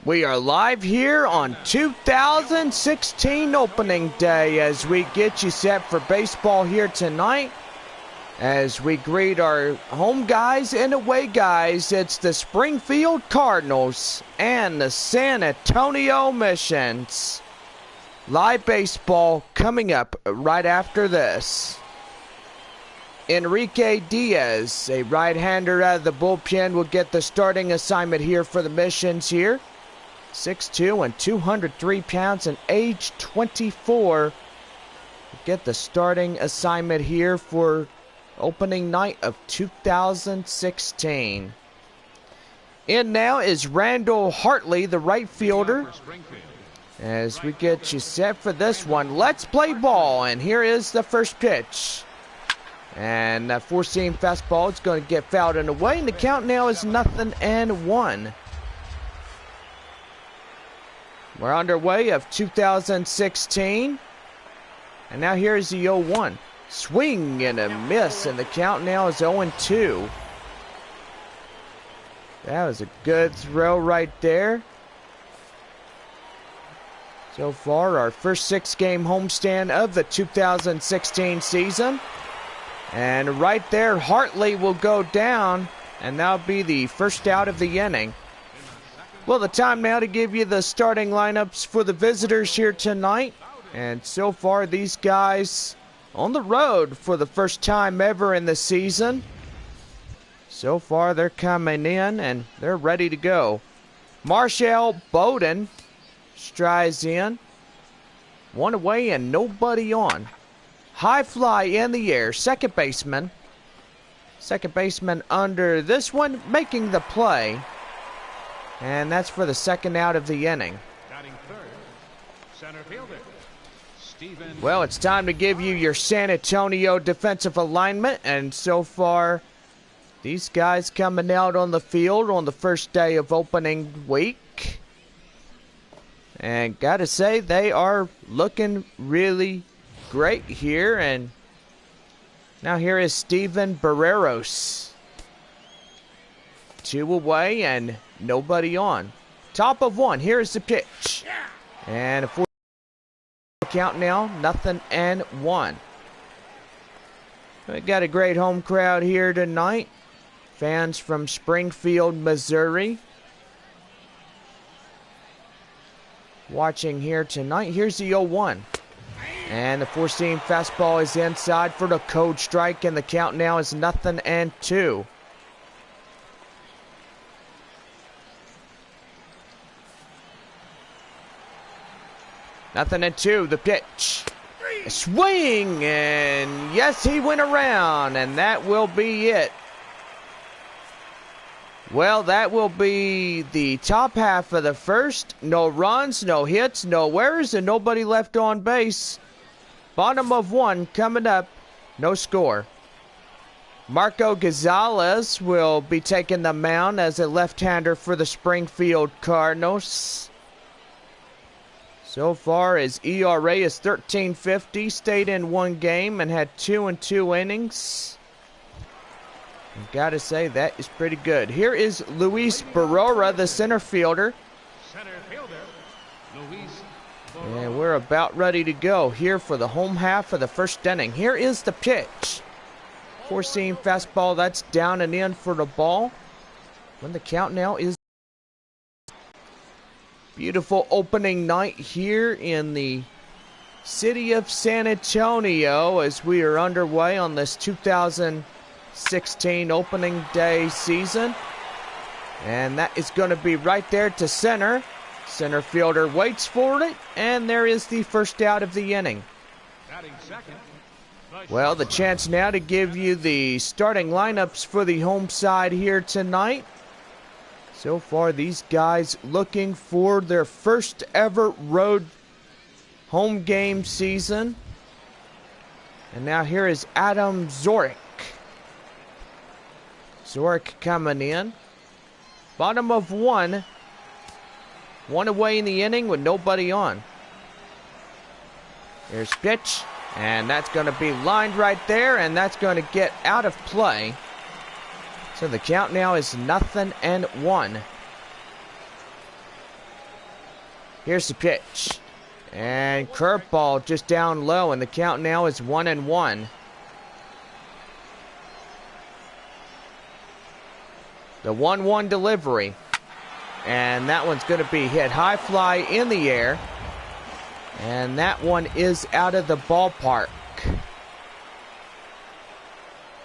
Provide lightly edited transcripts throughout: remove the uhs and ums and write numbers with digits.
We are live here on 2016 opening day as we get you set for baseball here tonight. As we greet our home guys and away guys, it's the Springfield Cardinals and the San Antonio Missions. Live baseball coming up right after this. Enrique Diaz, a right-hander out of the bullpen, will get the starting assignment here for the Missions here. 6'2" and 203 pounds and age 24. Get the starting assignment here for opening night of 2016. In now is Randall Hartley, the right fielder. As we get you set for this one, let's play ball. And here is the first pitch. And that four-seam fastball is going to get fouled and away. And the count now is 0-1. We're underway of 2016. And now here's the 0-1. Swing and a miss, and the count now is 0-2. That was a good throw right there. So far, our first 6-game homestand of the 2016 season. And right there, Hartley will go down, and that'll be the first out of the inning. Well, the time now to give you the starting lineups for the visitors here tonight. And so far, these guys on the road for the first time ever in the season. So far, they're coming in, and they're ready to go. Marshall Bowden strides in. One away and nobody on. High fly in the air. Second baseman. Second baseman under this one, making the play. And that's for the second out of the inning. Batting third, center fielder, Steven. Well, it's time to give you your San Antonio defensive alignment. And so far, these guys coming out on the field on the first day of opening week. And gotta say, they are looking really great here. And now here is Steven Barreros. Two away and nobody on. Top of one. Here's the pitch. And a 4 count now. 0-1. We got a great home crowd here tonight. Fans from Springfield, Missouri. Watching here tonight. Here's the 0-1. And the four-seam fastball is inside for the code strike. And the count now is 0-2. 0-2, the pitch. A swing, and yes, he went around, and that will be it. Well, that will be the top half of the first. No runs, no hits, no errors, and nobody left on base. Bottom of one coming up, no score. Marco Gonzalez will be taking the mound as a left-hander for the Springfield Cardinals. So far, his ERA is 13.50, stayed in one game and had 2 innings. I've got to say, that is pretty good. Here is Luis Barrera, the center fielder. Center fielder, Luis Barrera. And we're about ready to go here for the home half of the first inning. Here is the pitch. Four-seam fastball, that's down and in for the ball. When the count now is beautiful opening night here in the city of San Antonio as we are underway on this 2016 opening day season. And that is going to be right there to center. Center fielder waits for it, and there is the first out of the inning. Well, the chance now to give you the starting lineups for the home side here tonight. So far, these guys looking for their first ever road home game season. And now here is Adam Zoric. Zoric coming in. Bottom of one. One away in the inning with nobody on. Here's pitch. And that's going to be lined right there. And that's going to get out of play. So the count now is 0-1. Here's the pitch. And curveball just down low, and the count now is 1-1. The 1-1 delivery. And that one's going to be hit high fly in the air. And that one is out of the ballpark.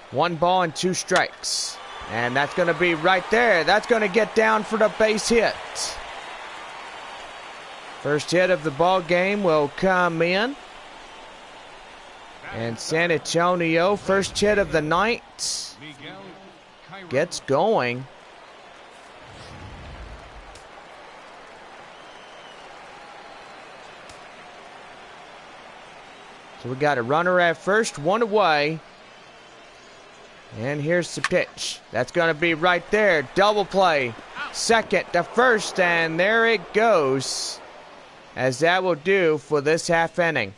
1 ball and 2 strikes. And that's going to be right there. That's going to get down for the base hit. First hit of the ball game will come in. And San Antonio, first hit of the night, gets going. So we got a runner at first, 1 away. And here's the pitch. That's going to be right there. Double play. Second to first, and there it goes. As that will do for this half inning.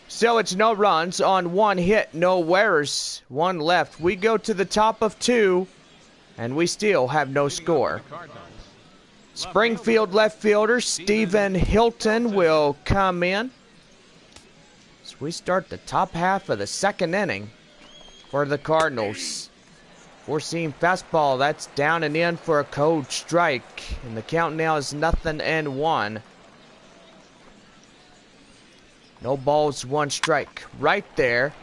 So it's no runs on 1 hit, no errors, 1 left. We go to the top of 2, and we still have no score. Springfield left fielder Stephen Hilton will come in. So we start the top half of the 2nd inning for the Cardinals. 4-seam fastball, that's down and in for a cold strike. And the count now is 0-1. No balls, 1 strike. Right there.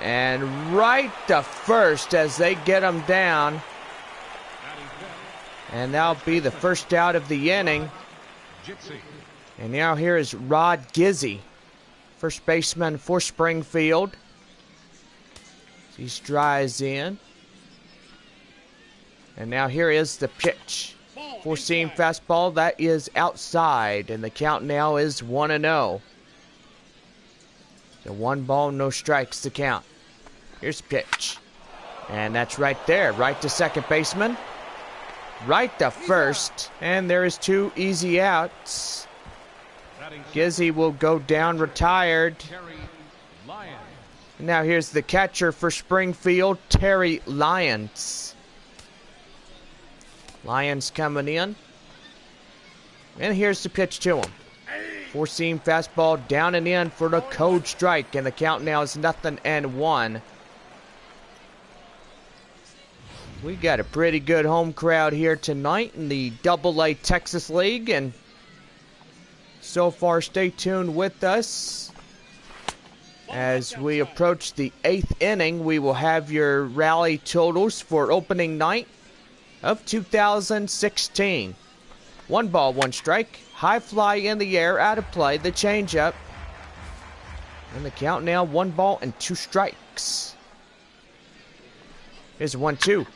And right to first as they get him down. And that'll be the first out of the inning. And now here is Rod Gizzy, first baseman for Springfield. He strides in. And now here is the pitch. 4-seam fastball, that is outside, and the count now is 1-0. So 1 ball, no strikes to count. Here's the pitch. And that's right there, right to second baseman. Right to first, and there is 2 easy outs. Gizzy will go down retired. And now here's the catcher for Springfield, Terry Lyons. Lyons coming in. And here's the pitch to him. 4-seam fastball down and in for the cold strike. And the count now is 0-1. We got a pretty good home crowd here tonight in the AA Texas League. And so far, stay tuned with us. As we approach the 8th inning, we will have your rally totals for opening night of 2016. 1 ball, 1 strike. High fly in the air, out of play. The changeup. And the count now 1 ball and 2 strikes. Here's a 1-2.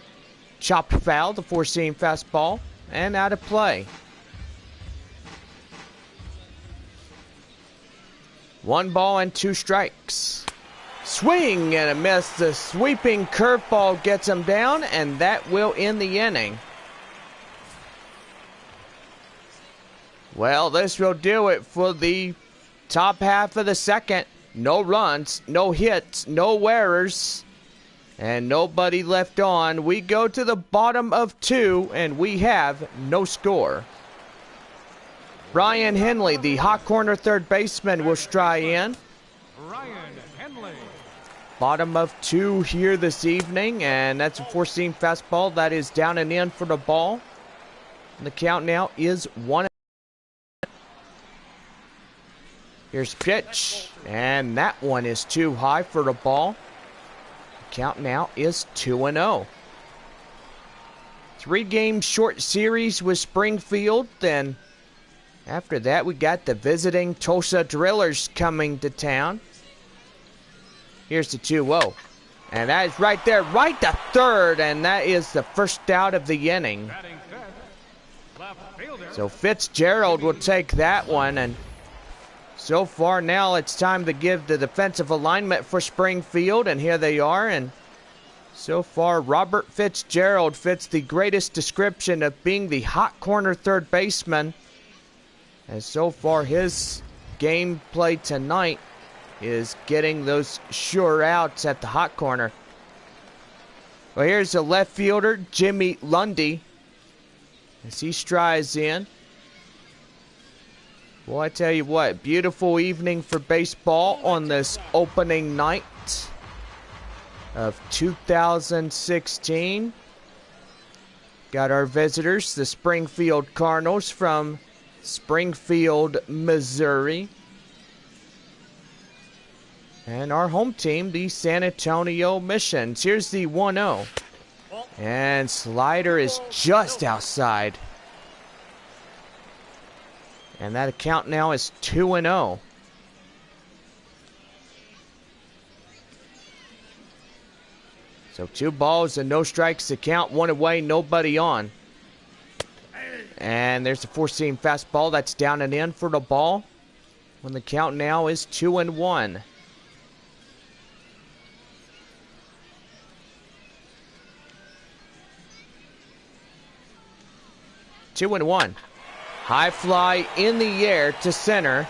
Chopped foul, the 4-seam fastball, and out of play. 1 ball and 2 strikes. Swing and a miss. The sweeping curveball gets him down, and that will end the inning. Well, this will do it for the top half of the 2nd. No runs, no hits, no errors, and nobody left on. We go to the bottom of 2, and we have no score. Brian Henley, the hot corner third baseman, will stride in. Bottom of 2 here this evening, and that's a 4-seam fastball. That is down and in for the ball. And the count now is 1. Here's pitch, and that one is too high for the ball. The count now is 2-0. 3-game short series with Springfield, then after that we got the visiting Tulsa Drillers coming to town. Here's the 2-0. And that is right there, right to third, and that is the first out of the inning. So Fitzgerald will take that one, and so far now it's time to give the defensive alignment for Springfield, and here they are. And so far Robert Fitzgerald fits the greatest description of being the hot corner third baseman. And so far his gameplay tonight is getting those sure outs at the hot corner. Well, here's the left fielder, Jimmy Lundy. as he strides in. Well, I tell you what, beautiful evening for baseball on this opening night of 2016. Got our visitors, the Springfield Cardinals from Springfield, Missouri. And our home team, the San Antonio Missions. Here's the 1-0. And slider is just outside. And that account now is 2-0. So 2 balls and no strikes to count. 1 away, nobody on. And there's the four-seam fastball. That's down and in for the ball. When the count now is 2-1. Two and one. High fly in the air to center.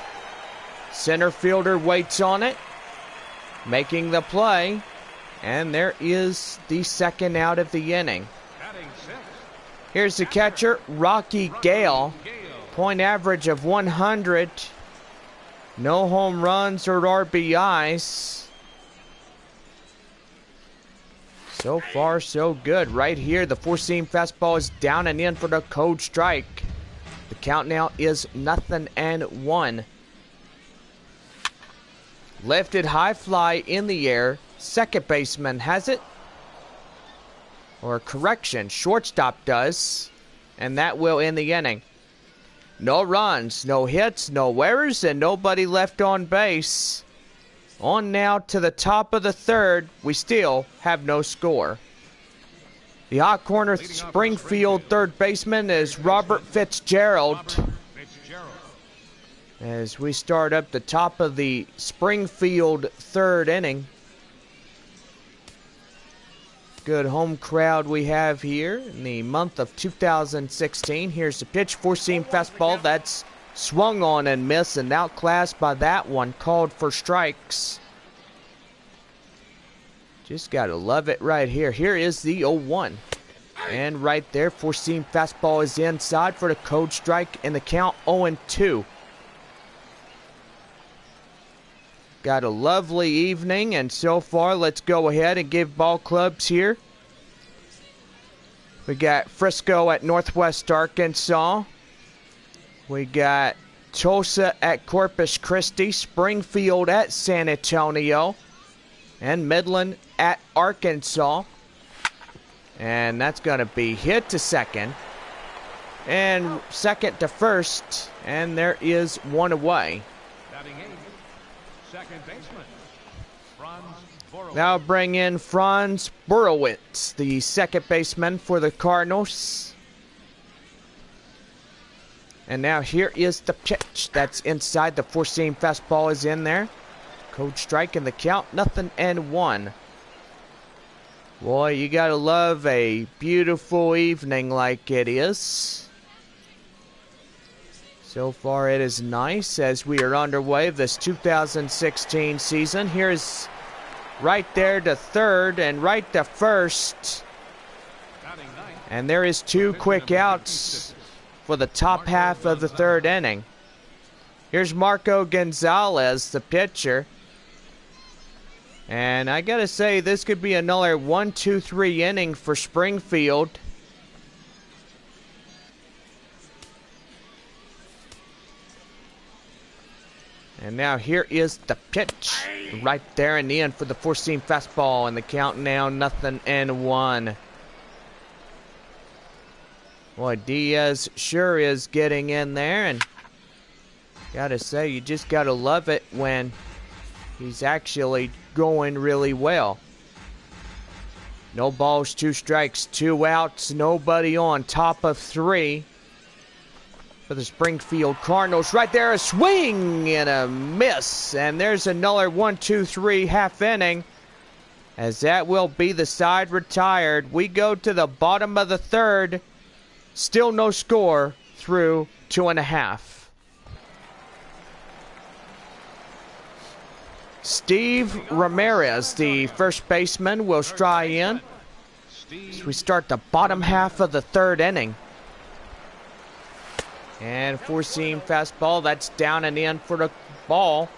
Center fielder waits on it, making the play. And there is the second out of the inning. Here's the catcher, Rocky Gale. Point average of 100. No home runs or RBIs. So far, so good. Right here, the four-seam fastball is down and in for the cold strike. The count now is 0-1. Lifted high fly in the air. Second baseman has it. Or correction, shortstop does. And that will end the inning. No runs, no hits, no errors, and nobody left on base. On now to the top of the third. We still have no score. The hot corner Springfield third baseman is Robert Fitzgerald. As we start up the top of the Springfield third inning. Good home crowd we have here in the month of 2016. Here's the pitch, four-seam fastball. That's swung on and missed and outclassed by that one. Called for strikes. Just got to love it right here. Here is the 0-1. And right there, four-seam fastball is inside for the cold strike and the count 0-2. Got a lovely evening, and so far, let's go ahead and give ball clubs here. We got Frisco at Northwest Arkansas. We got Tulsa at Corpus Christi, Springfield at San Antonio, and Midland at Arkansas. And that's going to be hit to second, and second to first, and there is one away. Second baseman, Franz Borowitz. Now bring in Franz Borowitz, the second baseman for the Cardinals. And now here is the pitch. That's inside. The four-seam fastball is in there. Cold strike in the count, 0-1. Boy, you gotta love a beautiful evening like it is. So far it is nice as we are underway of this 2016 season. Here's right there to third and right to first. And there is 2 quick outs for the top half of the third inning. Here's Marco Gonzalez, the pitcher. And I gotta say, this could be another 1-2-3 inning for Springfield. And now here is the pitch. Right there in the end for the four-seam fastball. And the count now 0-1. Boy, Diaz sure is getting in there. And gotta say, you just gotta love it when he's actually going really well. No balls, 2 strikes, 2 outs. Nobody on, top of 3. For the Springfield Cardinals. Right there, a swing and a miss. And there's another 1-2-3 half inning. As that will be the side retired. We go to the bottom of the third. Still no score through 2.5. Steve Ramirez, the first baseman, will stride in. As we start the bottom half of the third inning. And four-seam fastball. That's down and in for the ball.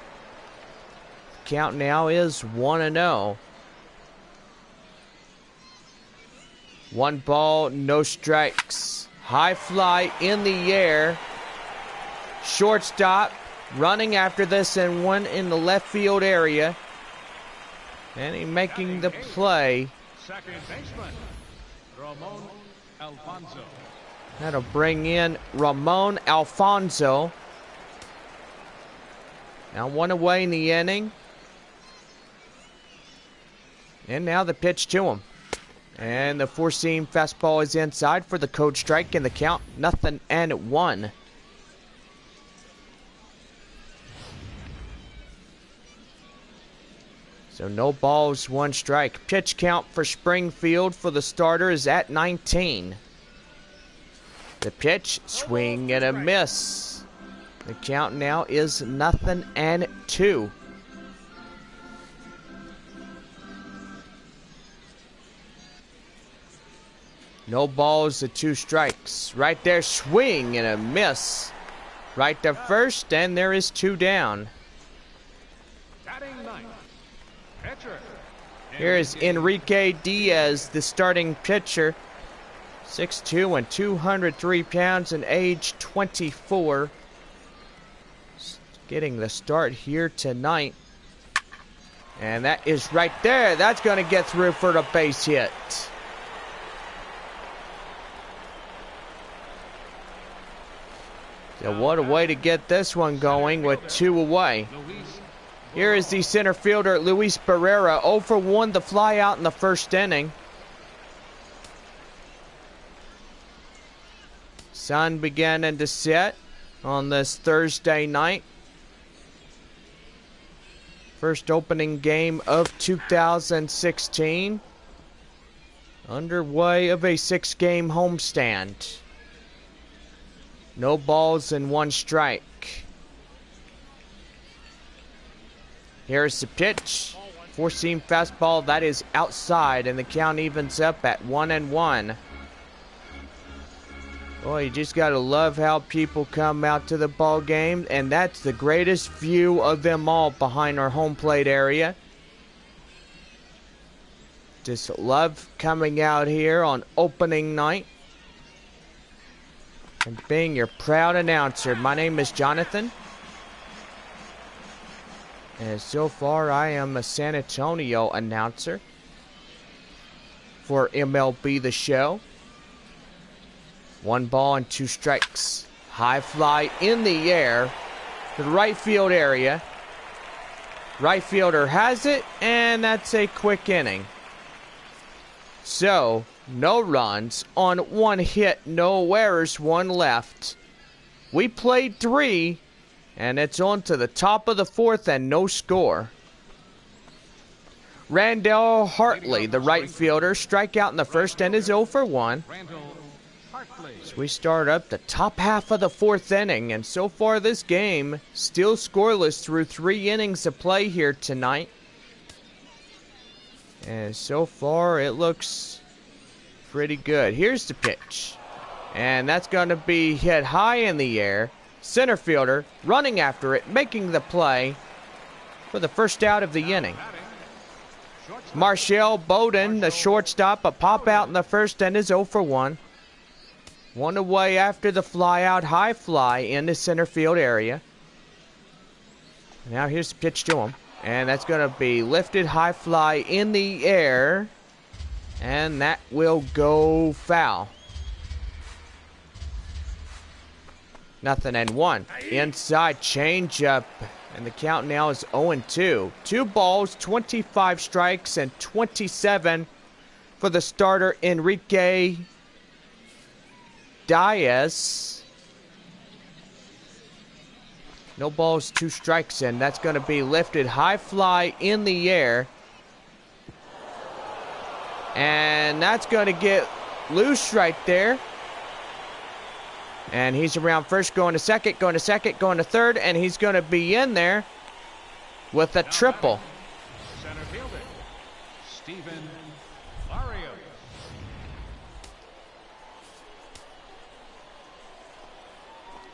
Count now is 1-0. 1 ball, no strikes. High fly in the air. Shortstop running after this and one in the left field area. And he making the play. Second baseman, Ramon Alfonso. That'll bring in Ramon Alfonso. Now 1 away in the inning. And now the pitch to him. And the four-seam fastball is inside for the code strike, and the count 0-1. So no balls, 1 strike. Pitch count for Springfield for the starter is at 19. The pitch, swing and a miss. The count now is 0-2. No balls, 2 strikes. Right there, swing and a miss. Right to first, and there is 2 down. Batting ninth, pitcher. Here is Enrique Diaz, the starting pitcher. 6'2" and 203 pounds and age 24. Getting the start here tonight. And that is right there. That's going to get through for the base hit. So what a way to get this one going with 2 away. Here is the center fielder, Luis Barrera. 0 for 1, the fly out in the first inning. Sun beginning to set on this Thursday night. First opening game of 2016. Underway of a 6-game homestand. No balls and 1 strike. Here's the pitch. Four-seam fastball, that is outside, and the count evens up at 1-1. Boy, you just gotta love how people come out to the ball game, and that's the greatest view of them all behind our home plate area. Just love coming out here on opening night and being your proud announcer. My name is Jonathan, and so far I am a San Antonio announcer for MLB The Show. 1 ball and 2 strikes. High fly in the air to the right field area. Right fielder has it, and that's a quick inning. So, no runs on 1 hit, no errors, 1 left. We played 3, and it's on to the top of the 4th and no score. Randall Hartley, the right fielder, strikeout in the first and is 0 for 1. So we start up the top half of the 4th inning, and so far this game still scoreless through 3 innings of play here tonight. And so far it looks pretty good. Here's the pitch, and that's going to be hit high in the air. Center fielder running after it, making the play for the first out of the inning. Marshall Bowden, the shortstop, a pop out in the first and is 0 for 1. 1 away after the fly out, high fly in the center field area. Now here's the pitch to him, and that's going to be lifted, high fly in the air, and that will go foul. 0-1. Inside changeup, and the count now is 0-2. 2 balls, 25 strikes, and 27 for the starter, Enrique Diaz. No balls, 2 strikes, and that's going to be lifted, high fly in the air. And that's going to get loose right there. And he's around first, going to second, going to second, going to third, and he's going to be in there with a triple. Center fielder, Stephen Ramirez.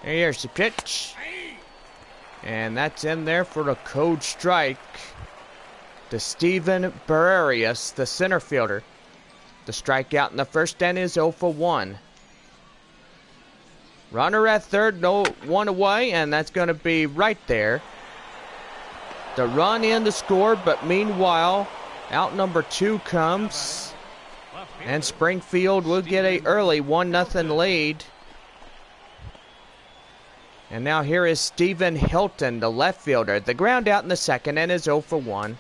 Here's the pitch. And that's in there for the code strike to Steven Barrios, the center fielder. The strikeout in the first inning is 0 for 1. Runner at third, no one away, and that's going to be right there. The run in to score, but meanwhile, out number 2 comes, and Springfield will get a early 1-0 lead. And now here is Stephen Hilton, the left fielder. The ground out in the second and is 0 for 1.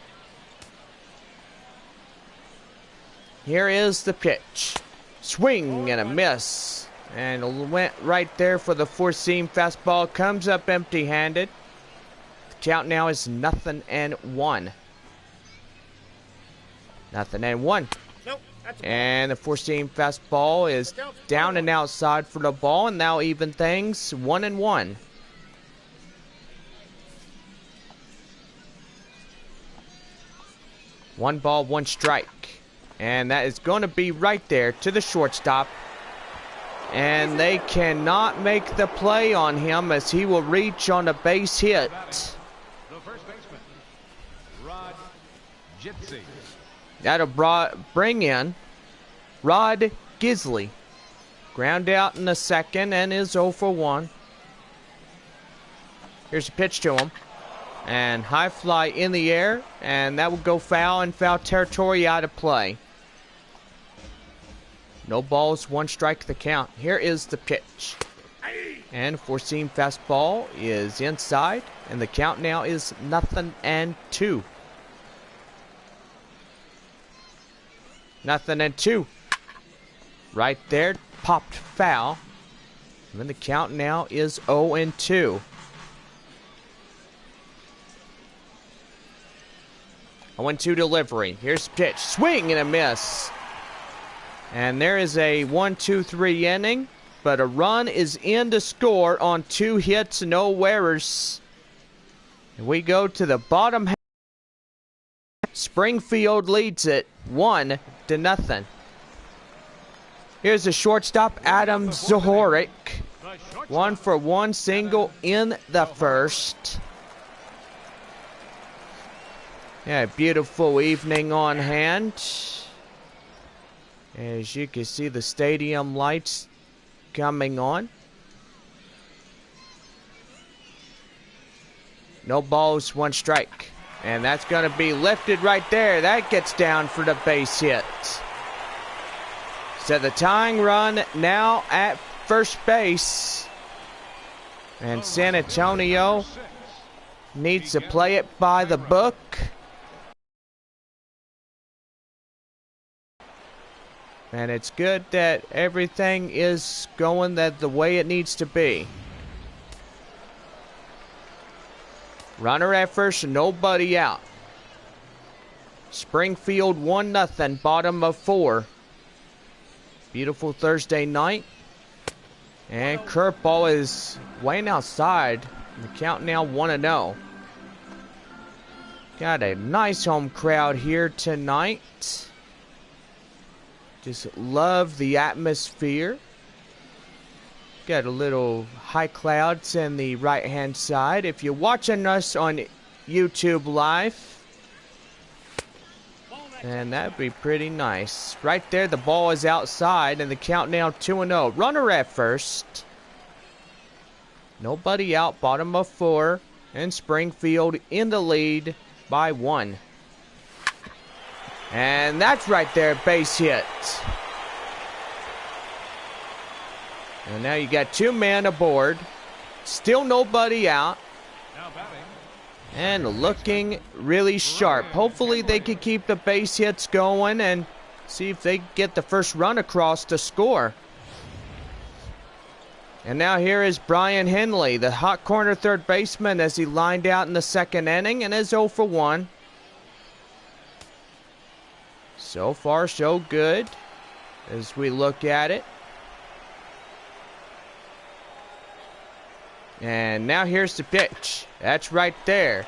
Here is the pitch. Swing and a miss. And went right there for the four-seam fastball. Comes up empty-handed. The count now is 0-1. 0-1. Nope, and the four-seam fastball is down and outside for the ball. And now even things 1-1. One ball, one strike. And that is going to be right there to the shortstop. And they cannot make the play on him as he will reach on a base hit. The first baseman, Rod Jitsi. That'll bring in Rod Gisley. Ground out in the second and is 0 for 1. Here's a pitch to him. And high fly in the air. And that will go foul and foul territory out of play. No balls, one strike the count. Here is the pitch. And four-seam fastball is inside. And the count now is 0-2. 0-2. Right there, popped foul. And then the count now is 0-2. 0-2 delivery. Here's the pitch. Swing and a miss. And there is a 1-2-3 inning, but a run is in to score on 2 hits, no errors. And we go to the bottom half. Springfield leads it 1-0. Here's the shortstop, Adam Zohoric. 1 for 1 single in the first. Yeah, beautiful evening on hand. As you can see, the stadium lights coming on. No balls, one strike. And that's going to be lifted right there. That gets down for the base hit. So the tying run now at first base. And San Antonio needs to play it by the book. And it's good that everything is going the way it needs to be. Runner at first, nobody out. Springfield 1-0, bottom of 4. Beautiful Thursday night. And curveball is way outside. The count now 1-0. Got a nice home crowd here tonight. Just love the atmosphere. Got a little high clouds in the right hand side. If you're watching us on YouTube live, and that'd be pretty nice. Right there, the ball is outside, and the count now 2-0. Runner at first. Nobody out, bottom of 4. And Springfield in the lead by 1. And that's right there, base hit. And now you got 2 men aboard. Still nobody out. And looking really sharp. Hopefully they can keep the base hits going and see if they get the first run across to score. And now here is Brian Henley, the hot corner third baseman, as he lined out in the second inning and is 0 for 1. So far, so good as we look at it. And now here's the pitch. That's right there.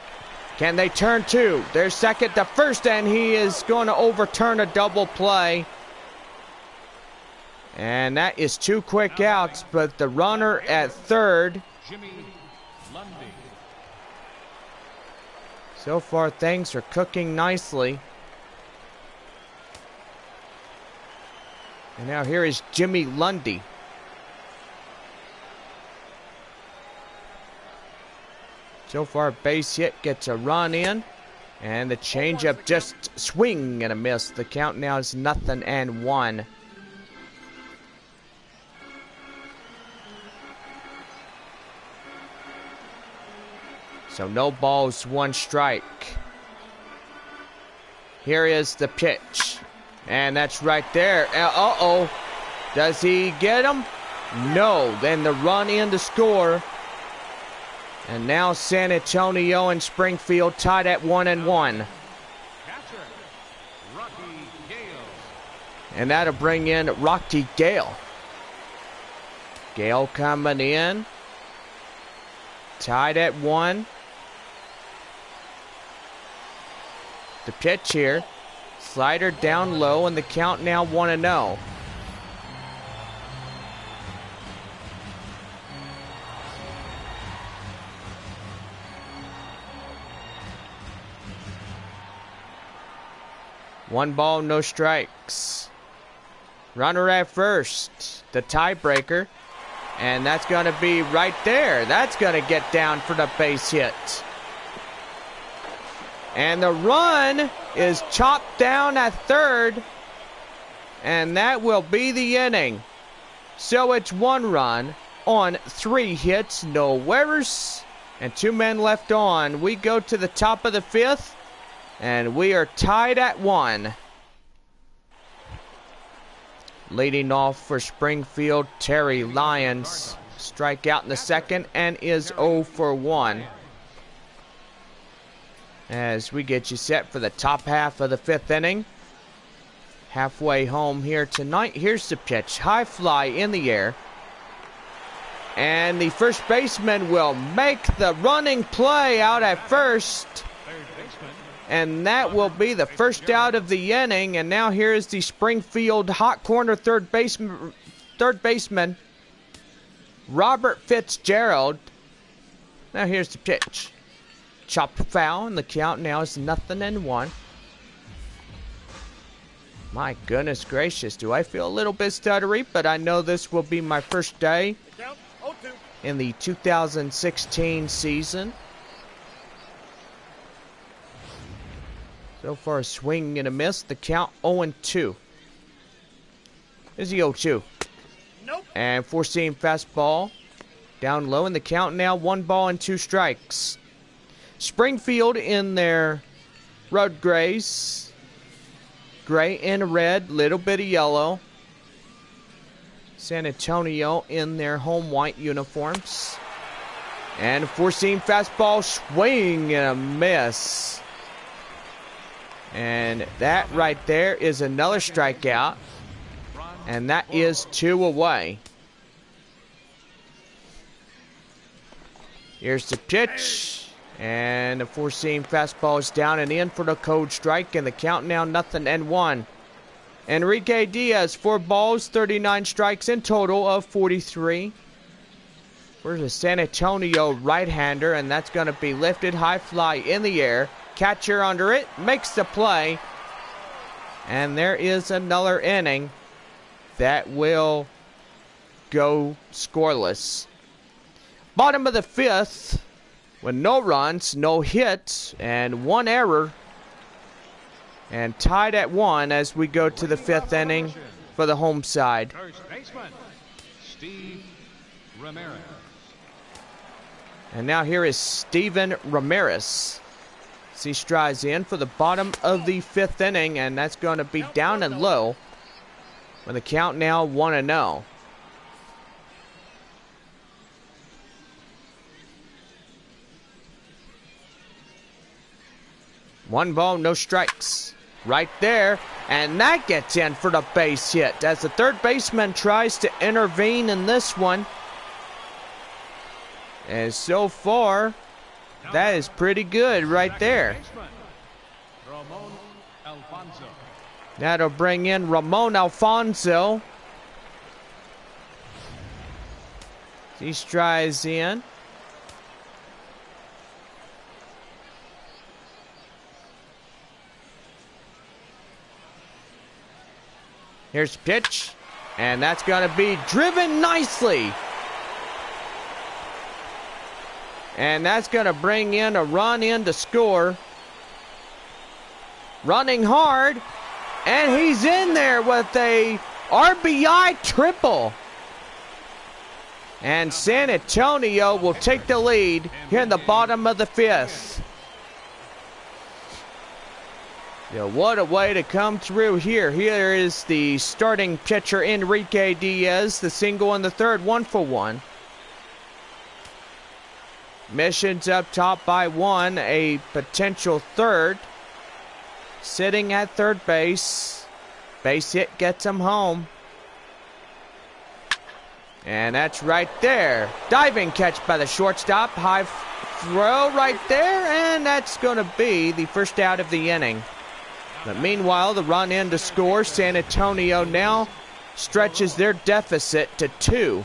Can they turn 2? There's second to first, and he is going to overturn a double play. And that is 2 quick outs, but the runner at third Jimmy Lundy. So far, things are cooking nicely. And now here is Jimmy Lundy. So far, base hit gets a run in. And the changeup just swing and a miss. The count now is 0-1. So no balls, 1 strike. Here is the pitch. And that's right there. Uh-oh. Does he get him? No. Then the run in to score. And now San Antonio and Springfield tied at 1-1. And that'll bring in Rocky Gale. Gale coming in. Tied at 1. The pitch here. Slider down low, and the count now 1-0. One ball, no strikes. Runner at first, the tiebreaker. And that's going to be right there. That's going to get down for the base hit. And the run is chopped down at third. And that will be the inning. So it's 1 run on 3 hits, no errors, and 2 men left on. We go to the top of the 5th. And we are tied at 1. Leading off for Springfield, Terry Lyons. Strikeout in the 2nd and is 0 for 1. As we get you set for the top half of the 5th inning. Halfway home here tonight. Here's the pitch. High fly in the air. And the first baseman will make the running play out at first. And that will be the first out of the inning. And now here is the Springfield hot corner third baseman, Robert Fitzgerald. Now here's the pitch. Chopped foul, and the count now is 0-1. My goodness gracious, do I feel a little bit stuttery, but I know this will be my first day in the 2016 season. So far, a swing and a miss. The count 0-2. Is the 0-2. Nope. And four-seam fastball down low, and the count now 1 ball and 2 strikes. Springfield in their road grays. Gray and red, little bit of yellow. San Antonio in their home white uniforms. And four-seam fastball, swing and a miss. And that right there is another strikeout. And that is 2 away. Here's the pitch. And the four-seam fastball is down and in for the cold strike. And the count now 0-1. Enrique Diaz, 4 balls, 39 strikes in total of 43. For the San Antonio right-hander. And that's going to be lifted high fly in the air. Catcher under it, makes the play. And there is another inning that will go scoreless. Bottom of the 5th, with no runs, no hits, and 1 error. And tied at 1 as we go to the 5th inning for the home side. First baseman, Steve Ramirez. And now here is Steven Ramirez. He strides in for the bottom of the 5th inning, and that's going to be down and low with the count now 1-0. One ball, no strikes. Right there, and that gets in for the base hit as the third baseman tries to intervene in this one. And so far, that is pretty good right there. That'll bring in Ramon Alfonso. He strides in. Here's the pitch. And that's going to be driven nicely. And that's going to bring in a run in to score. Running hard. And he's in there with a RBI triple. And San Antonio will take the lead here in the bottom of the 5th. Yeah, what a way to come through here. Here is the starting pitcher, Enrique Diaz. The single in the 3rd, 1 for 1. Missions up top by 1, a potential 3rd. Sitting at 3rd base. Base hit gets him home. And that's right there. Diving catch by the shortstop. High throw right there. And that's going to be the first out of the inning. But meanwhile, the run in to score. San Antonio now stretches their deficit to 2.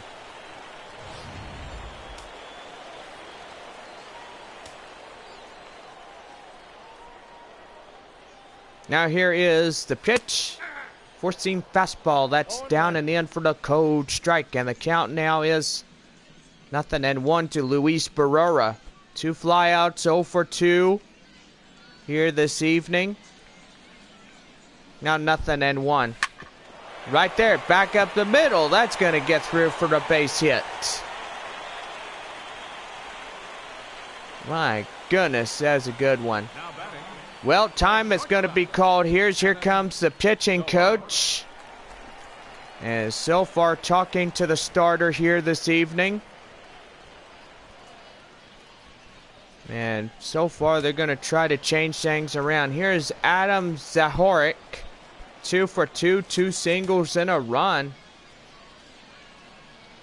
Now here is the pitch. 4-seam fastball. That's down and in for the cold strike. And the count now is 0-1 to Luis Barrera. 2 flyouts, 0 for 2 here this evening. Now 0-1. Right there, back up the middle. That's going to get through for the base hit. My goodness, that's a good one. Well, time is going to be called here. Here comes the pitching coach. And so far talking to the starter here this evening. And so far they're going to try to change things around. Here's Adam Zahorik. 2 for 2, 2 singles and a run.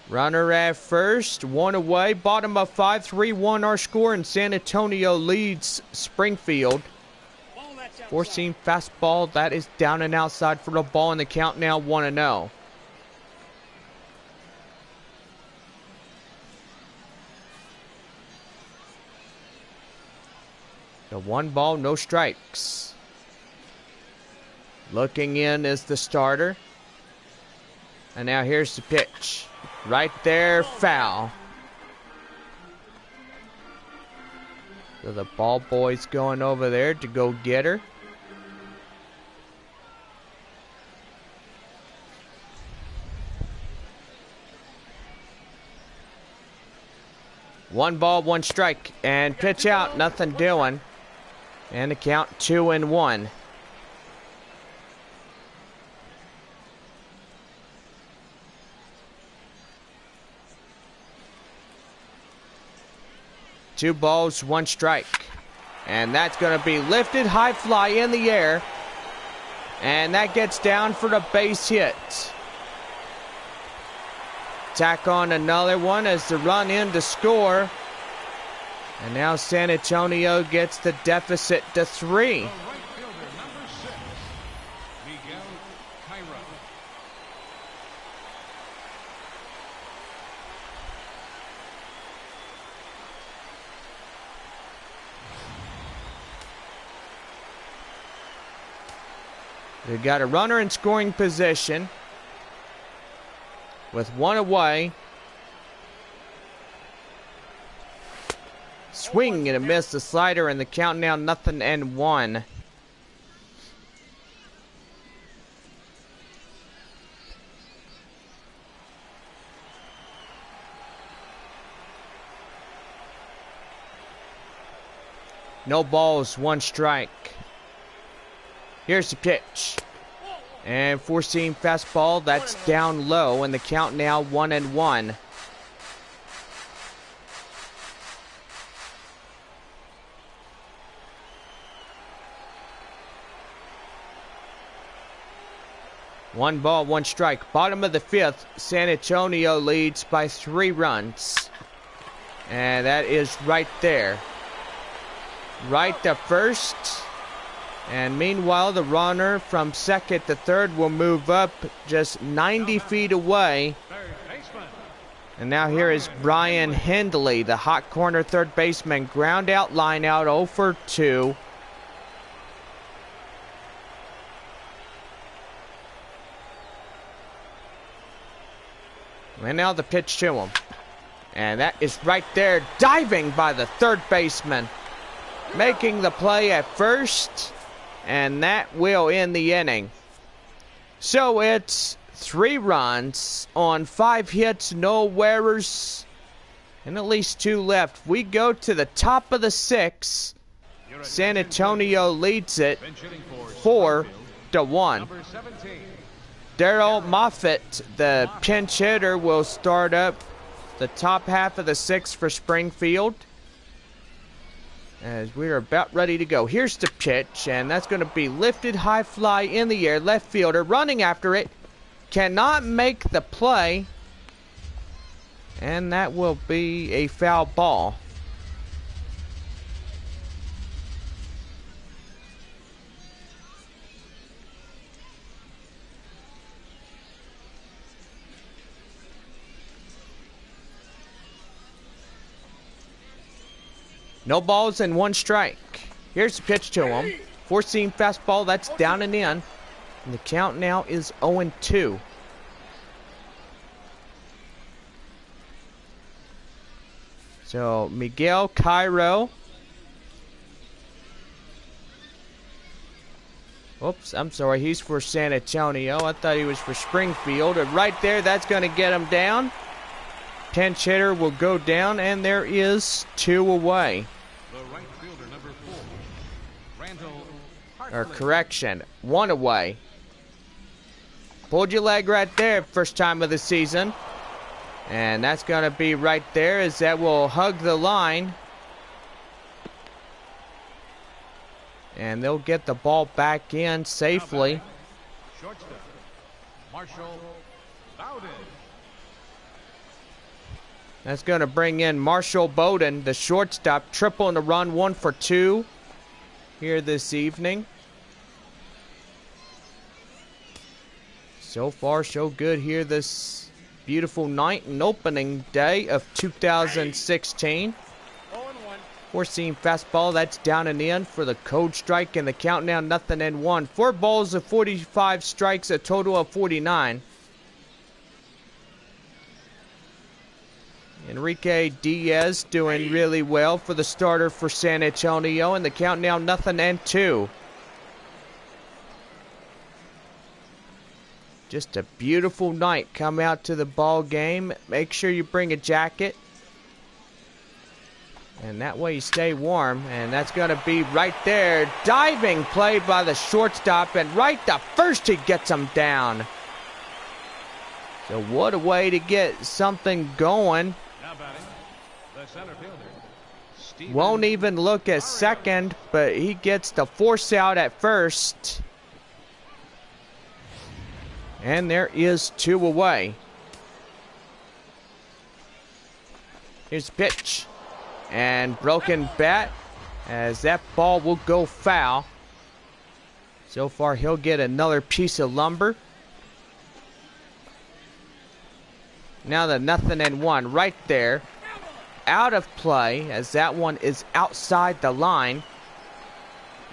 Runner at first, 1 away. Bottom of 5, 3-1 our score. And San Antonio leads Springfield. 4-seam fastball. That is down and outside for the ball. And the count now 1-0. So 1 ball, no strikes. Looking in is the starter. And now here's the pitch. Right there, foul. So the ball boy's going over there to go get her. One ball, 1 strike. And pitch out, nothing doing. And the count 2-1. Two balls, 1 strike. And that's going to be lifted, high fly in the air. And that gets down for the base hit. Tack on another one as the run in to score. And now San Antonio gets the deficit to 3. They've got a runner in scoring position with 1 away. Swing and a miss, the slider, and the count now 0-1. No balls, 1 strike. Here's the pitch. And 4-seam fastball, that's down low, and the count now 1-1. One ball, 1 strike. Bottom of the 5th, San Antonio leads by 3 runs. And that is right there. Right to first. And meanwhile, the runner from 2nd to 3rd will move up just 90 feet away. And now here is Brian Hindley, the hot corner 3rd baseman. Ground out, line out, 0 for 2. And now the pitch to him. And that is right there, diving by the third baseman. Making the play at first. And that will end the inning. So it's 3 runs on 5 hits, no errors, and at least 2 left. We go to the top of the 6th. San Antonio leads it 4-1. Daryl Moffitt, the pinch hitter, will start up the top half of the 6th for Springfield. As we are about ready to go. Here's the pitch, and that's going to be lifted high fly in the air. Left fielder running after it. Cannot make the play. And that will be a foul ball. No balls and 1 strike. Here's the pitch to him. 4-seam fastball, that's down and in. And the count now is 0-2. So Miguel Cairo. Oops, I'm sorry, he's for San Antonio. I thought he was for Springfield. And right there, that's going to get him down. Pinch hitter will go down, and there is 2 away. The right fielder, number 4, Randall Or correction, 1 away. Pulled your leg right there, first time of the season. And that's going to be right there, as that will hug the line. And they'll get the ball back in safely. Shortstop, Marshall Bowden. That's going to bring in Marshall Bowden, the shortstop, triple in the run, 1 for 2 here this evening. So far, so good here this beautiful night and opening day of 2016. 4-seam fastball, that's down and in for the cold strike, and the count now 0-1. 4 balls of 45 strikes, a total of 49. Enrique Diaz doing really well for the starter for San Antonio, and the count now 0-2. Just a beautiful night. Come out to the ball game. Make sure you bring a jacket. And that way you stay warm. And that's going to be right there. Diving play by the shortstop. And right to first he gets him down. So what a way to get something going. Now batting, the center fielder. Won't even look at second, but he gets the force out at first. And there is 2 away. Here's the pitch. And broken bat, as that ball will go foul. So far he'll get another piece of lumber. Now the 0-1 right there. Out of play, as that one is outside the line.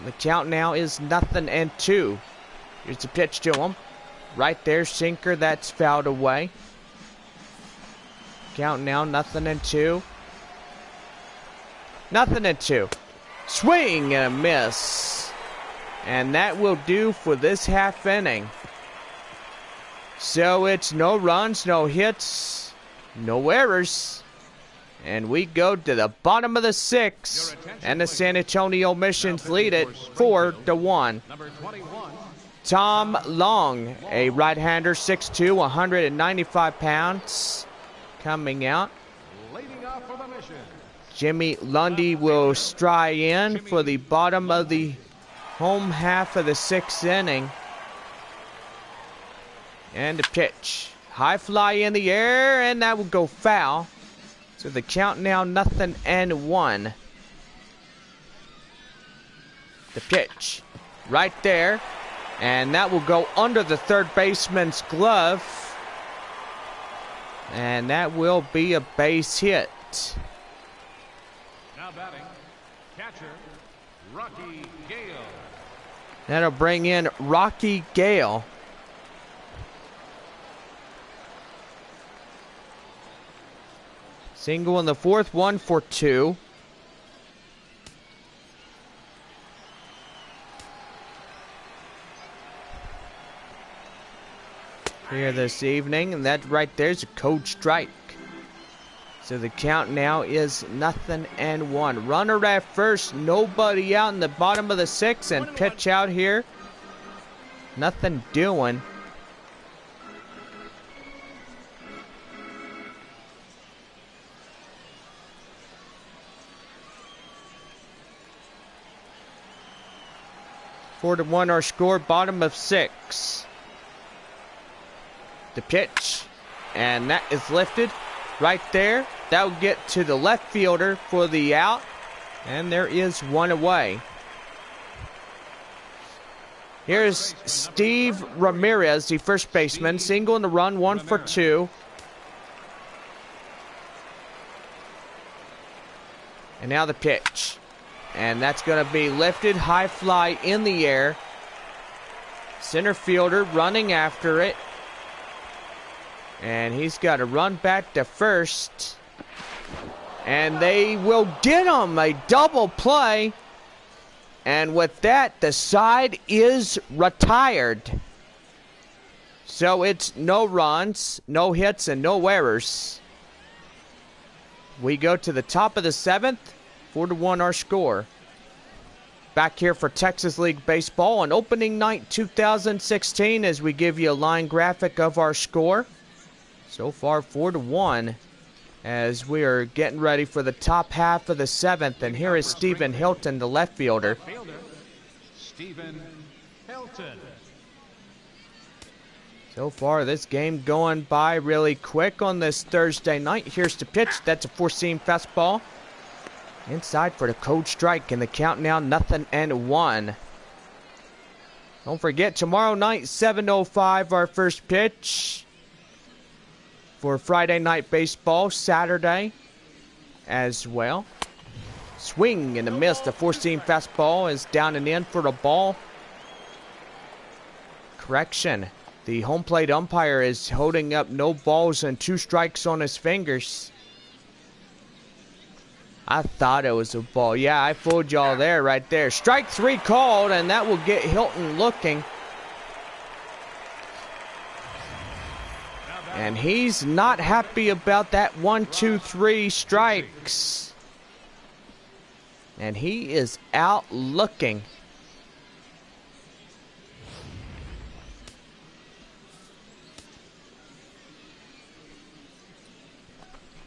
The count now is 0-2. Here's the pitch to him. Right there, sinker, that's fouled away. Count now 0-2. 0-2. Swing and a miss. And that will do for this half inning. So it's no runs, no hits, no errors. And we go to the bottom of the 6th. And the San Antonio Missions lead it 4-1. Number 21. Tom Long, a right-hander, 6'2", 195 pounds, coming out. Leading off for the mission. Jimmy Lundy will stride in for the bottom of the home half of the 6th inning. And the pitch. High fly in the air, and that will go foul. So the count now 0-1. The pitch. Right there. And that will go under the third baseman's glove. And that will be a base hit. Now batting, catcher, Rocky Gale. That'll bring in Rocky Gale. Single in the fourth, 1 for 2. Here this evening, and that right there's a code strike. So the count now is 0-1. Runner at first, nobody out in the bottom of the 6th, and pitch out here. Nothing doing. Four to 1 our score, bottom of 6. The pitch, and that is lifted right there. That will get to the left fielder for the out, and there is one away. Here's Steve Ramirez, the first baseman, single in the run, 1 for 2. And now the pitch, and that's going to be lifted, high fly in the air. Center fielder running after it. And he's got to run back to first. And they will get him a double play. And with that, the side is retired. So it's no runs, no hits, and no errors. We go to the top of the 7th. 4-1 our score. Back here for Texas League Baseball on opening night 2016 as we give you a line graphic of our score. So far, 4-1 as we are getting ready for the top half of the 7th. And here is Stephen Hilton, the left fielder. Stephen Hilton. So far, this game going by really quick on this Thursday night. Here's the pitch. That's a four-seam fastball. Inside for the code strike, and the count now 0-1. Don't forget, tomorrow night, 7:05, our first pitch for Friday Night Baseball, Saturday as well. Swing and a miss. The four-seam fastball is down and in for the ball. Correction. The home plate umpire is holding up no balls and 2 strikes on his fingers. I thought it was a ball. Yeah, I fooled y'all there, right there. Strike 3 called, and that will get Hilton looking. And he's not happy about that 1, 2, 3 strikes. And he is out looking.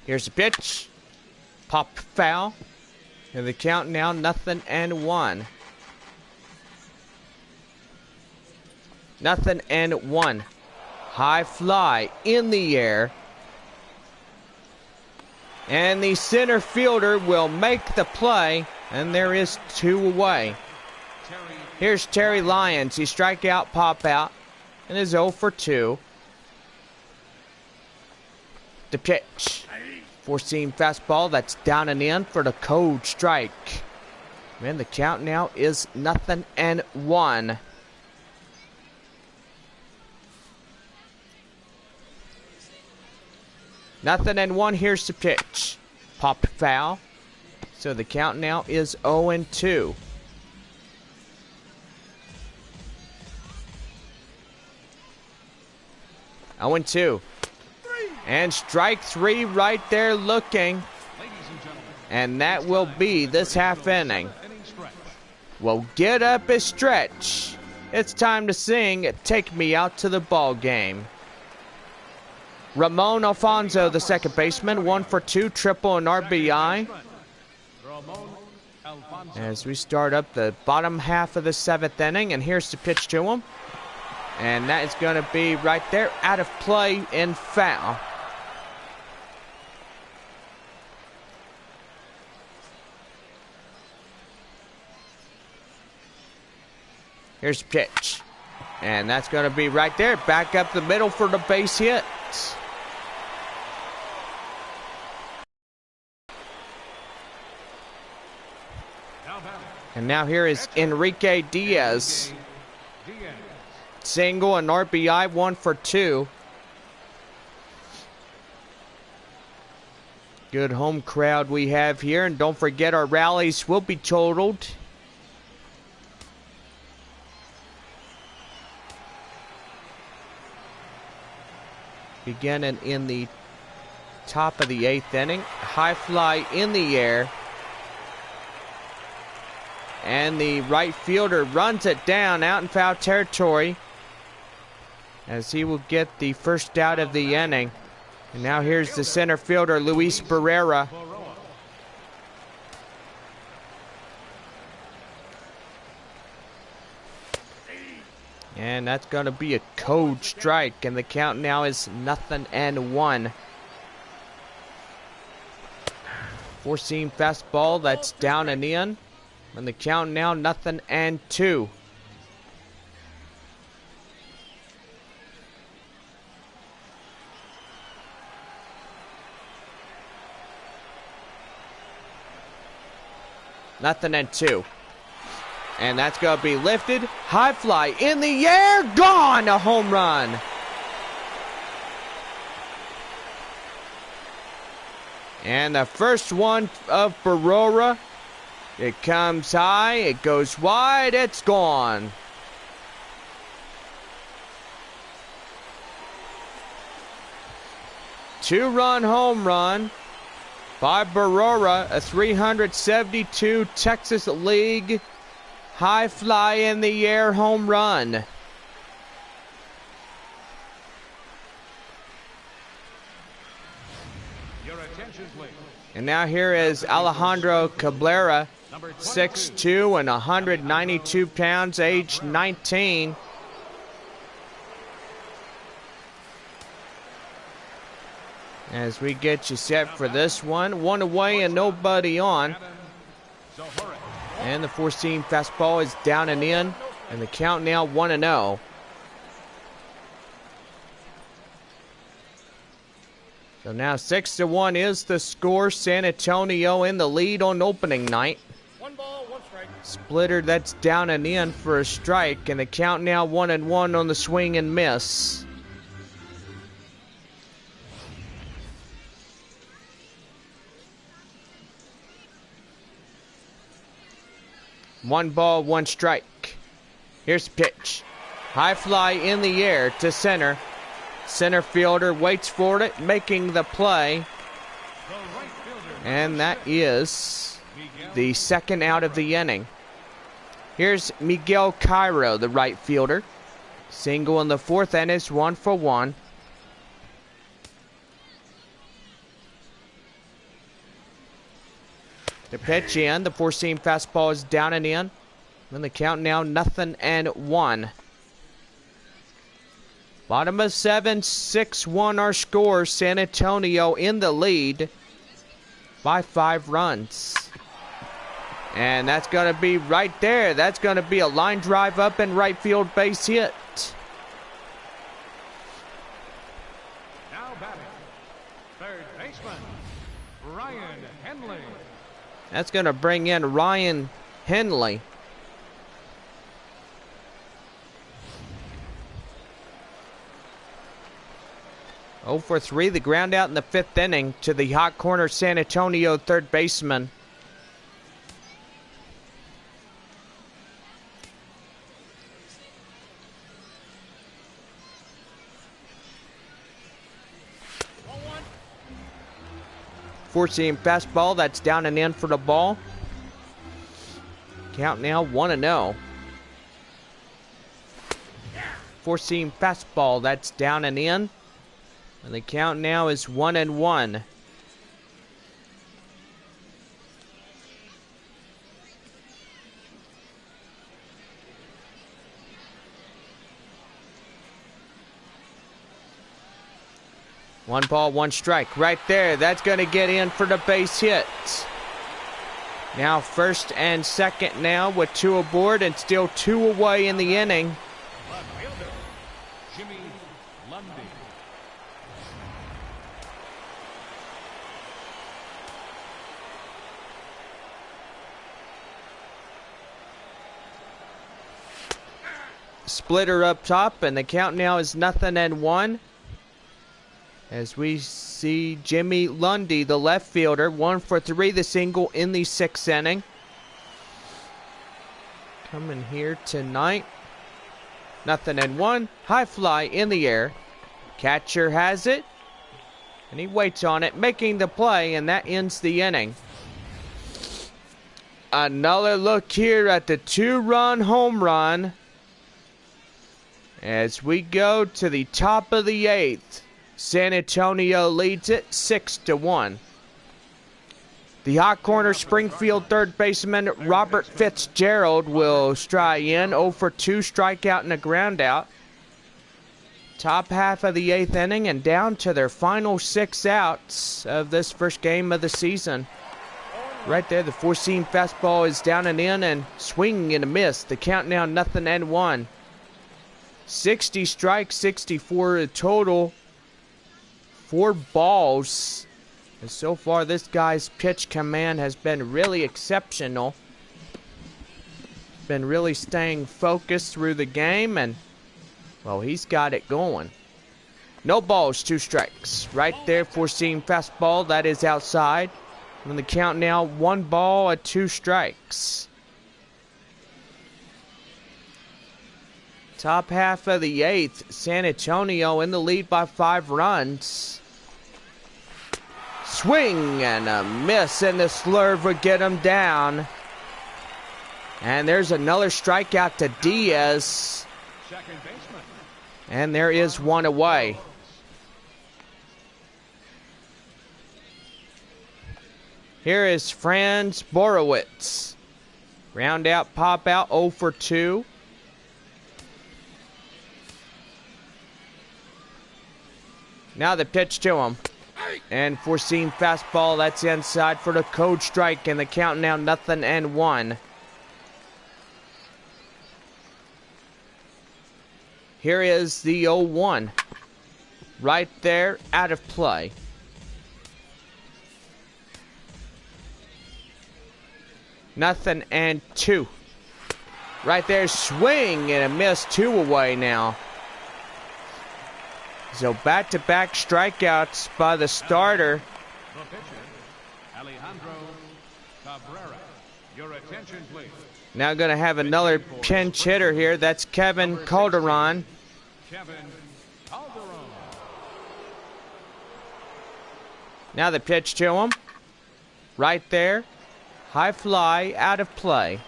Here's the pitch. Pop foul. And the count now 0-1. 0-1. High fly in the air. And the center fielder will make the play. And there is 2 away. Here's Terry Lyons. He strike out, pop out. And is 0 for 2. The pitch. Four-seam fastball. That's down and in for the code strike. And the count now is 0-1. Nothing and 1. Here's the pitch. Pop foul. So the count now is 0-2. And 2. And strike 3 right there looking. And that will be this half inning. Well, get up a stretch. It's time to sing Take Me Out to the Ball Game. Ramon Alfonso, the second baseman, 1 for 2, triple and RBI. As we start up the bottom half of the 7th inning, and here's the pitch to him. And that is going to be right there, out of play and foul. Here's the pitch. And that's going to be right there, back up the middle for the base hit. And now here is Enrique Diaz. Single and RBI, 1 for 2. Good home crowd we have here, and don't forget our rallies will be totaled. Beginning in the top of the 8th inning. High fly in the air. And the right fielder runs it down out in foul territory, as he will get the first out of the inning. And now here's the center fielder, Luis Barrera. And that's going to be a code strike, and the count now is 0-1. Four-seam fastball, that's down and in. And the count now 0-2. Nothing and 2. And that's going to be lifted. High fly in the air. Gone. A home run. And the first one of Barrera. It comes high. It goes wide. It's gone. Two-run home run by Barrera, a 372 Texas League high fly in the air home run. Your attention, please. And now here is Alejandro Cabrera, 6'2" and 192 pounds, age 19. As we get you set for this one. One away and nobody on. And the four-seam fastball is down and in. And the count now 1-0. So now 6-1 is the score. San Antonio in the lead on opening night. 1 ball, 1 strike. Splitter, that's down and in for a strike. And the count now 1-1 on the swing and miss. One ball, 1 strike. Here's the pitch. High fly in the air to center. Center fielder waits for it, making the play. And that is the second out of the inning. Here's Miguel Cairo, the right fielder. Single in the 4th, and it's 1 for 1. The pitch in, the four-seam fastball is down and in. And the count now 0-1. Bottom of 7, 6-1 our score. San Antonio in the lead by 5 runs. And that's going to be right there. That's going to be a line drive up and right field base hit. Now batting, third baseman, Ryan Henley. That's going to bring in Ryan Henley. Oh for 3, the ground out in the 5th inning to the hot corner San Antonio third baseman. Four-seam fastball, that's down and in for the ball. Count now 1-0. Four-seam fastball, that's down and in. And the count now is 1-1. One ball, 1 strike. Right there. That's going to get in for the base hit. Now first and second now with 2 aboard and still 2 away in the inning. Left fielder, Jimmy Lundy. Splitter up top, and the count now is 0-1. As we see Jimmy Lundy, the left fielder, 1 for 3, the single in the 6th inning. Coming here tonight. 0-1. High fly in the air. Catcher has it. And he waits on it, making the play, and that ends the inning. Another look here at the 2-run home run. As we go to the top of the 8th. San Antonio leads it 6-1. The hot corner Springfield third baseman Robert Fitzgerald will strike in. 0 for 2, strikeout and a groundout. Top half of the 8th inning and down to their final 6 outs of this first game of the season. Right there, the 4-seam fastball is down and in and swinging and a miss. The count now 0-1. 60 strikes, 64 total. 4 balls. And so far, this guy's pitch command has been really exceptional. Been really staying focused through the game, and, well, he's got it going. No balls, 2 strikes. Right there, 4-seam fastball. That is outside. And the count now, 1 ball, 2 strikes. Top half of the 8th, San Antonio in the lead by 5 runs. Swing and a miss, and the slurve would get him down. And there's another strikeout to Diaz. Second baseman. And there is 1 away. Here is Franz Borowitz. Round out, pop out, 0 for 2. Now the pitch to him. And 4-seam fastball, that's inside for the code strike, and the count now 0-1. Here is the 0-1. Right there, out of play. Nothing and 2. Right there, swing and a miss, 2 away now. So back-to-back strikeouts by the starter. The pitcher, Alejandro Cabrera. Your attention, please. Now going to have another pinch hitter here. That's Kevin Calderon. Kevin Calderon. Now the pitch to him. Right there. High fly, out of play.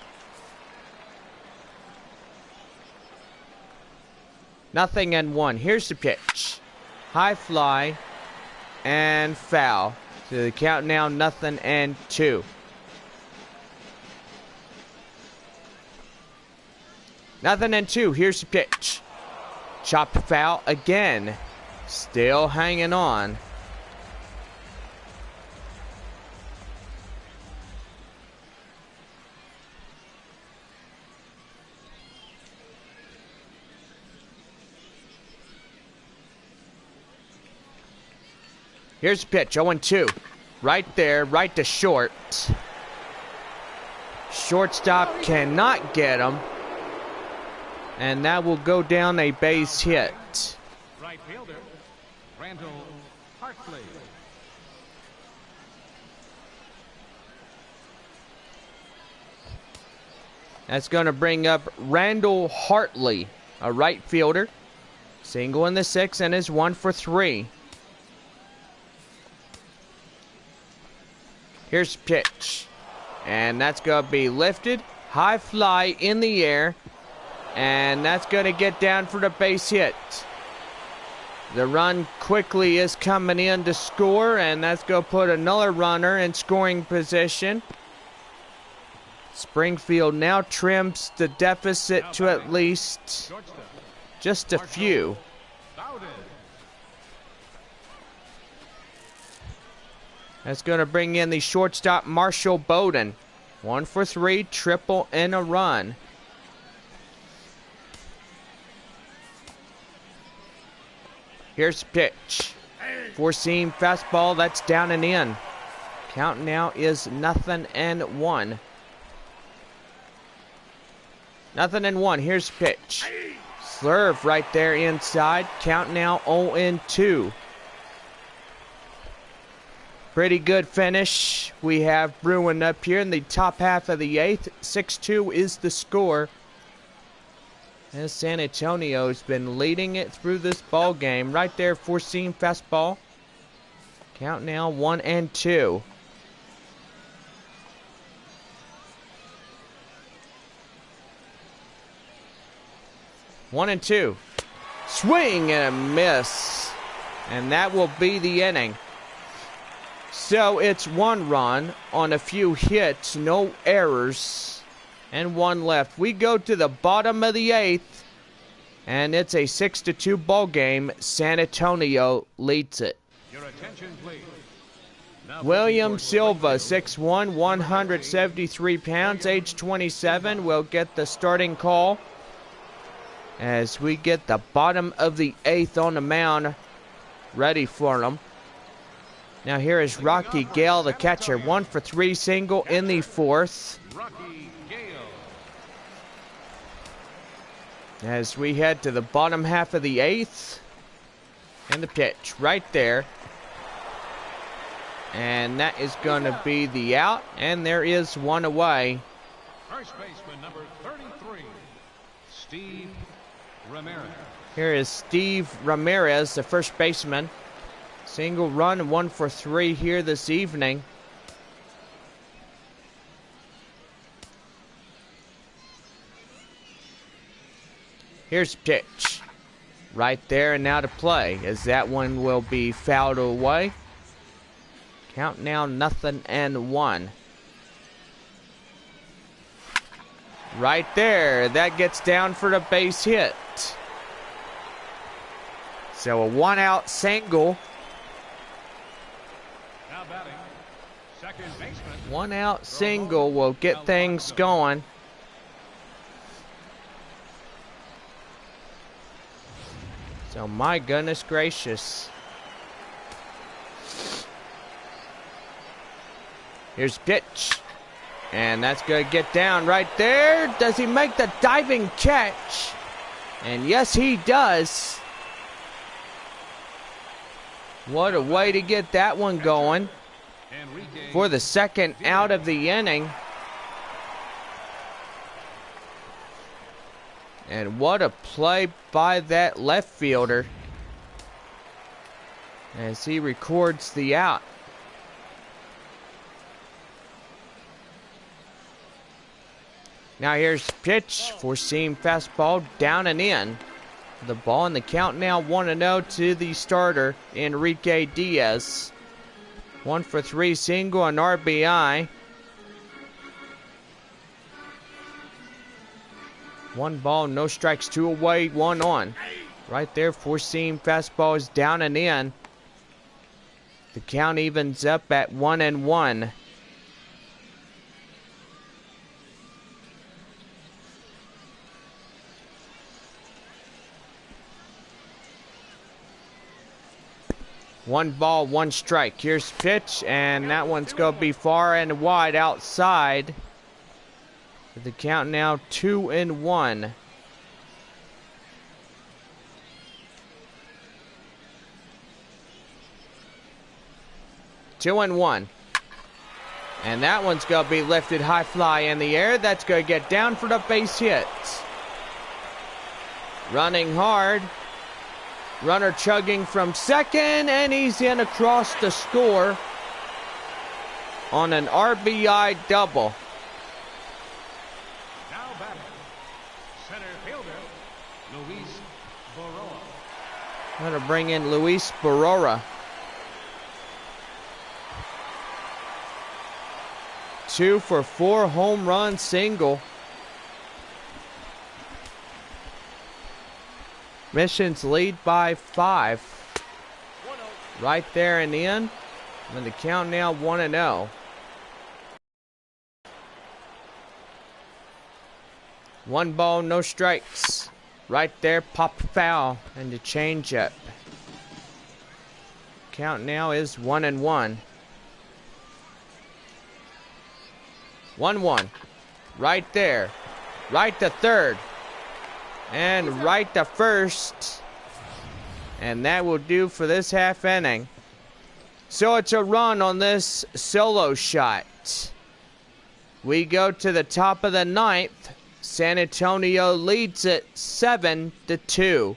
0-1. Here's the pitch. High fly and foul. So the count now 0-2. Nothing and 2. Here's the pitch. Chop foul again. Still hanging on. Here's the pitch, 0-2. Right there, right to short. Shortstop cannot get him. And that will go down a base hit. Right fielder, Randall Hartley. That's going to bring up Randall Hartley, a right fielder. Single in the 6th and is 1 for 3. Here's the pitch. And that's going to be lifted. High fly in the air. And that's going to get down for the base hit. The run quickly is coming in to score. And that's going to put another runner in scoring position. Springfield now trims the deficit to at least just a few. That's going to bring in the shortstop, Marshall Bowden. 1 for 3, triple and a run. Here's the pitch. 4-seam fastball, that's down and in. Count now is 0-1. 0-1, here's the pitch. Slurve right there inside. Count now 0-2. Pretty good finish we have brewing up here in the top half of the 8th. 6-2 is the score. As San Antonio's been leading it through this ball game. Right there, four-seam fastball. Count now 1-2. One and two. Swing and a miss. And that will be the inning. So it's 1 run on a few hits, no errors, and 1 left. We go to the bottom of the 8th, and it's a 6-2 ball game. San Antonio leads it. Your attention, please. William Silva, 6'1", 173 pounds, age 27, will get the starting call as we get the bottom of the 8th on the mound ready for them. Now here is Rocky Gale, the catcher. 1 for 3 single in the 4th. Rocky Gale. As we head to the bottom half of the 8th. And the pitch right there. And that is going to be the out. And there is 1 away. First baseman number 33, Steve Ramirez. Here is Steve Ramirez, the first baseman. Single run, 1 for 3 here this evening. Here's pitch. Right there and now to play, as that one will be fouled away. Count now 0-1. Right there, that gets down for the base hit. So a 1-out single. Now batting, second baseman. 1-out single will get things going. So my goodness gracious. Here's pitch. And that's going to get down right there. Does he make the diving catch? And yes, he does. What a way to get that one going for the second out of the inning. And what a play by that left fielder as he records the out. Now here's pitch, four-seam fastball, down and in. The ball and the count now 1-0 to the starter, Enrique Diaz. 1 for 3 single and RBI. 1 ball, no strikes, 2 away, 1 on. Right there, four-seam fastball is down and in. The count evens up at 1-1. One ball, 1 strike. Here's pitch, and that one's going to be far and wide outside. The count now 2-1. Two and one. And that one's going to be lifted high fly in the air. That's going to get down for the base hit. Running hard. Runner chugging from second, and he's in across the score on an RBI double. Now batting, center fielder, Luis Barroa. Going to bring in Luis Barroa. 2 for 4 home run single. Missions lead by 5. Right there and in. And the count now 1-0. 1 ball, no strikes. Right there, pop foul. And the changeup. Count now is 1-1. 1-1. Right there. Right to third. And right to first. And that will do for this half inning. So it's a run on this solo shot. We go to the top of the ninth. San Antonio leads it 7-2.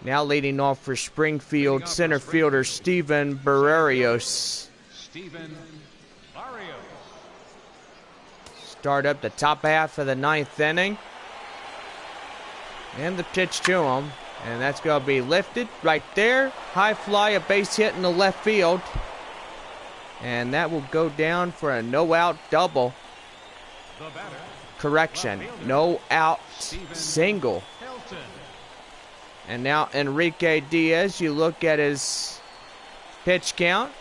Now leading off for Springfield, center fielder Steven Barrios. Start up the top half of the ninth inning. And the pitch to him. And that's going to be lifted right there. High fly, a base hit in the left field. And that will go down for a no-out double. Correction, no-out single. And now Enrique Diaz, you look at his pitch count.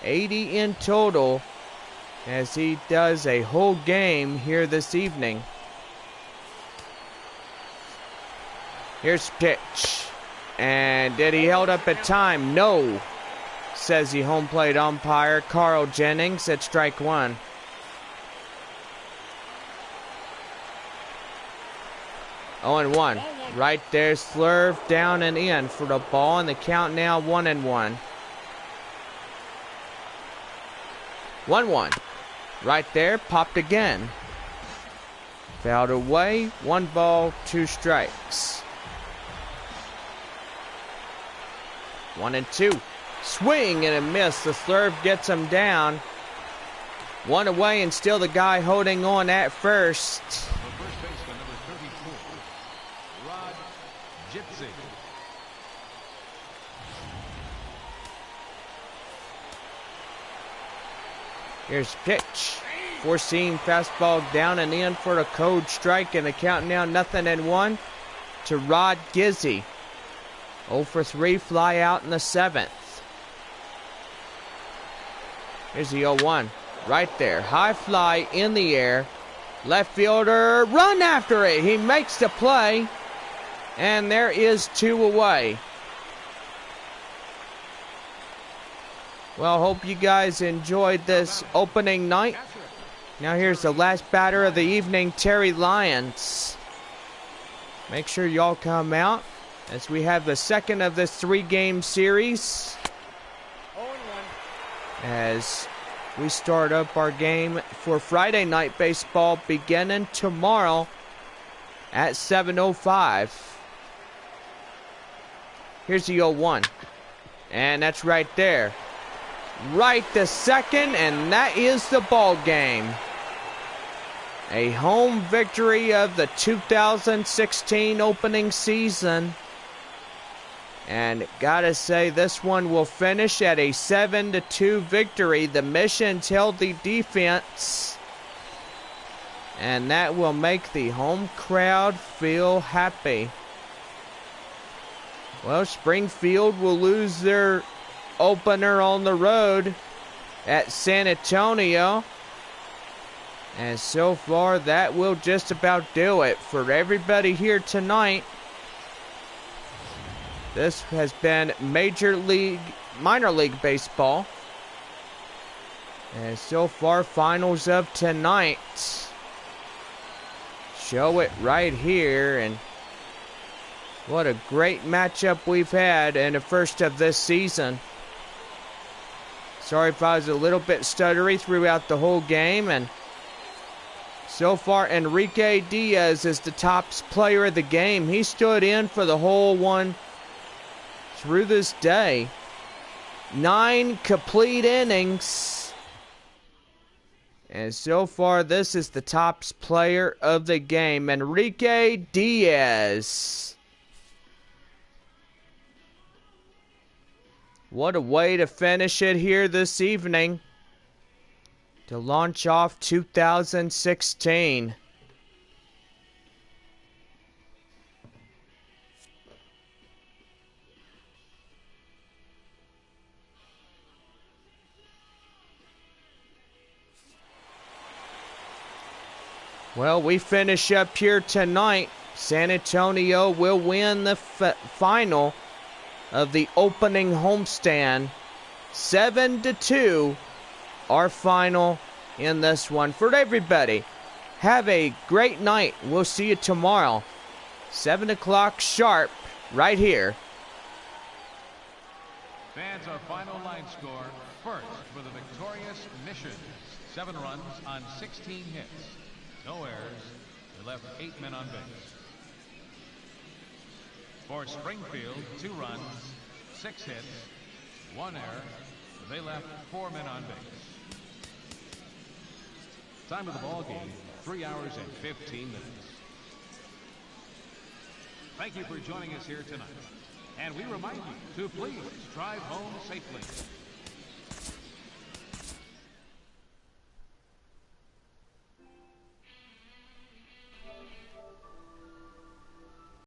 80 in total as he does a whole game here this evening. Here's pitch. And did he held up at time? No, says the home plate umpire, Carl Jennings, at strike one. Oh, and 1. Right there, slurve down and in for the ball, and the count now 1-1. 1-1. Right there, popped again. Fouled away, 1 ball, 2 strikes. 1-2. Swing and a miss. The slurve gets him down. 1 away, and still the guy holding on at first. Here's pitch. Four-seam fastball down and in for the cold strike, and the count now 0-1 to Rod Gizzy. 0 for 3, fly out in the 7th. Here's the 0-1. Right there. High fly in the air. Left fielder, run after it. He makes the play. And there is 2 away. Well, hope you guys enjoyed this opening night. Now here's the last batter of the evening, Terry Lyons. Make sure y'all come out as we have the second of this 3-game series. As we start up our game for Friday Night Baseball beginning tomorrow at 7:05. Here's the 0-1. And that's right there. Right to second, and that is the ball game. A home victory of the 2016 opening season. And gotta say, this one will finish at a 7-2 victory. The Missions held the defense. And that will make the home crowd feel happy. Well, Springfield will lose their opener on the road at San Antonio. And so far, that will just about do it for everybody here tonight. This has been minor league baseball. And so far, finals of tonight. Show it right here. And what a great matchup we've had in the first of this season. Sorry if I was a little bit stuttery throughout the whole game. And so far, Enrique Diaz is the top player of the game. He stood in for the whole one through this day. 9 complete innings. And so far, this is the top player of the game, Enrique Diaz. What a way to finish it here this evening to launch off 2016. Well, we finish up here tonight. San Antonio will win the final of the opening homestand. 7-2, our final in this one. For everybody, have a great night. We'll see you tomorrow 7 o'clock sharp, right here. Fans, our final line score. First for the victorious Missions. 7 runs on 16 hits. No errors. They left 8 men on base. For Springfield, 2 runs, 6 hits, 1 error. They left 4 men on base. Time of the ball game, 3 hours and 15 minutes. Thank you for joining us here tonight. And we remind you to please drive home safely.